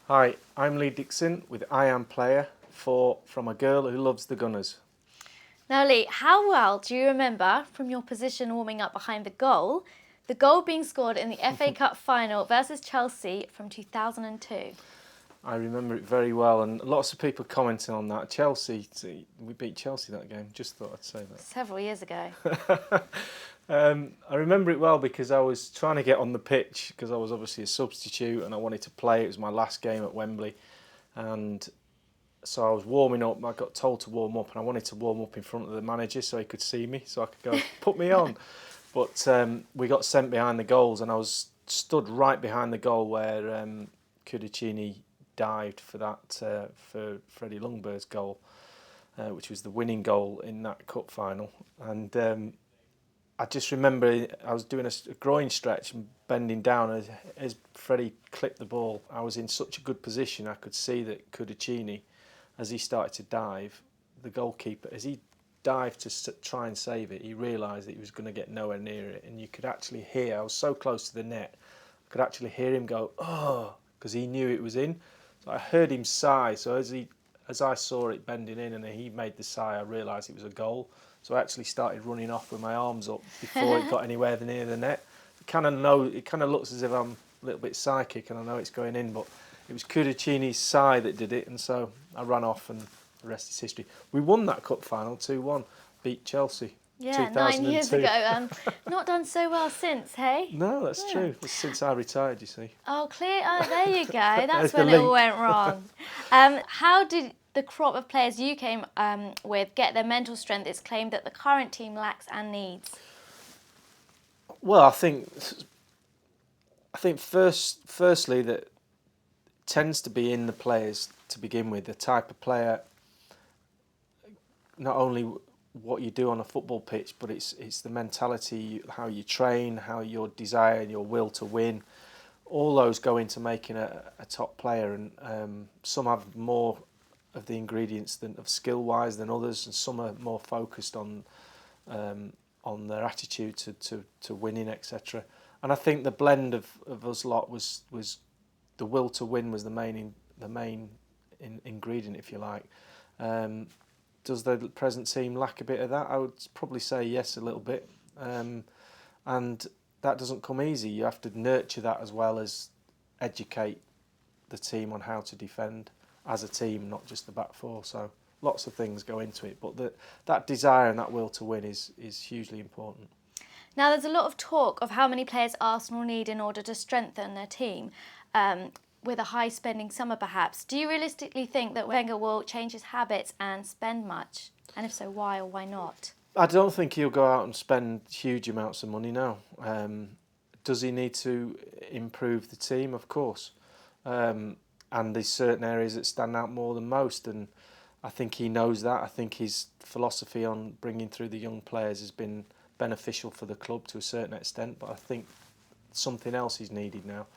Hi, I'm Dixon with I Am Playr From a Girl Who Loves the Gunners. Now Lee, how well do you remember from your position warming up behind the goal being scored in the FA Cup final versus Chelsea from 2002? I remember it very well, and lots of people commenting on that. Chelsea, we beat Chelsea that game, just thought I'd say that. Several years ago. I remember it well because I was trying to get on the pitch because I was obviously a substitute and I wanted to play. It was my last game at Wembley, and so I was warming up. I got told to warm up, and I wanted to warm up in front of the manager so he could see me, so I could go, put me on. But we got sent behind the goals, and I was stood right behind the goal where Cudicini dived for that for Freddie Lungbird's goal, which was the winning goal in that cup final. And I just remember I was doing a groin stretch and bending down as Freddie clipped the ball. I was in such a good position. I could see that Cudicini, as he started to dive, the goalkeeper, as he dived to try and save it, he realised that he was going to get nowhere near it, and you could actually hear, I was so close to the net, I could actually hear him go, oh, because he knew it was in. So I heard him sigh, so as I saw it bending in and he made the sigh, I realised it was a goal. So I actually started running off with my arms up before it got anywhere near the net. It kind of looks as if I'm a little bit psychic and I know it's going in, but it was Cudicini's sigh that did it, and so I ran off, and the rest is history. We won that cup final 2-1, beat Chelsea. Yeah, 2002. 9 years ago. Not done so well since, hey? No, that's true. It's since I retired, you see. Oh, clear. Oh, there you go. That's There's the when it all link. went wrong. How did the crop of players you came with get their mental strength it's claimed that the current team lacks and needs? Well, I think firstly that it tends to be in the players to begin with. The type of player, not only what you do on a football pitch, but it's the mentality, how you train, how your desire and your will to win. All those go into making a top player, and some have more of the ingredients of skill-wise than others, and some are more focused on their attitude to winning, etc. And I think the blend of us lot was the will to win was the main ingredient, if you like. Does the present team lack a bit of that? I would probably say yes, a little bit. And that doesn't come easy. You have to nurture that as well as educate the team on how to defend as a team, not just the back four. So lots of things go into it, but that desire and that will to win is hugely important. Now, there's a lot of talk of how many players Arsenal need in order to strengthen their team, with a high spending summer perhaps. Do you realistically think that Wenger will change his habits and spend much? And if so, why or why not? I don't think he'll go out and spend huge amounts of money now. Does he need to improve the team? Of course. And there's certain areas that stand out more than most, and I think he knows that. I think his philosophy on bringing through the young players has been beneficial for the club to a certain extent, but I think something else is needed now.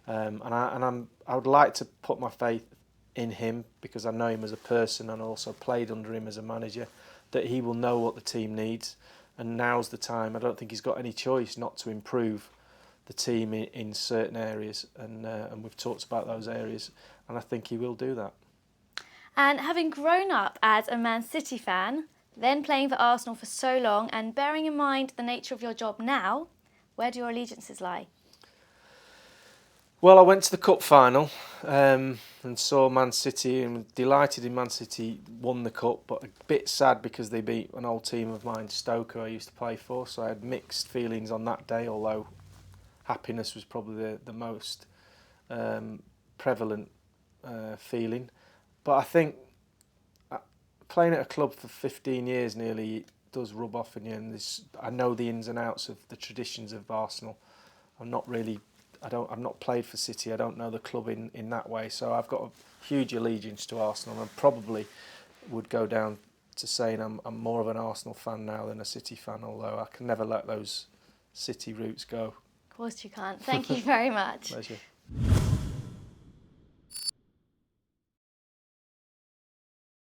I would like to put my faith in him because I know him as a person and also played under him as a manager, that he will know what the team needs, and now's the time. I don't think he's got any choice not to improve the team in certain areas, and we've talked about those areas, and I think he will do that. And having grown up as a Man City fan, then playing for Arsenal for so long, and bearing in mind the nature of your job now, where do your allegiances lie? Well, I went to the cup final and saw Man City, and was delighted in Man City won the cup, but a bit sad because they beat an old team of mine, Stoke, who I used to play for, so I had mixed feelings on that day, although happiness was probably the most prevalent feeling. But I think playing at a club for 15 years nearly does rub off on you, and I know the ins and outs of the traditions of Arsenal. I've not played for City. I don't know the club in that way. So I've got a huge allegiance to Arsenal, and probably would go down to saying I'm more of an Arsenal fan now than a City fan, although I can never let those City roots go. Of course you can't. Thank you very much. Pleasure.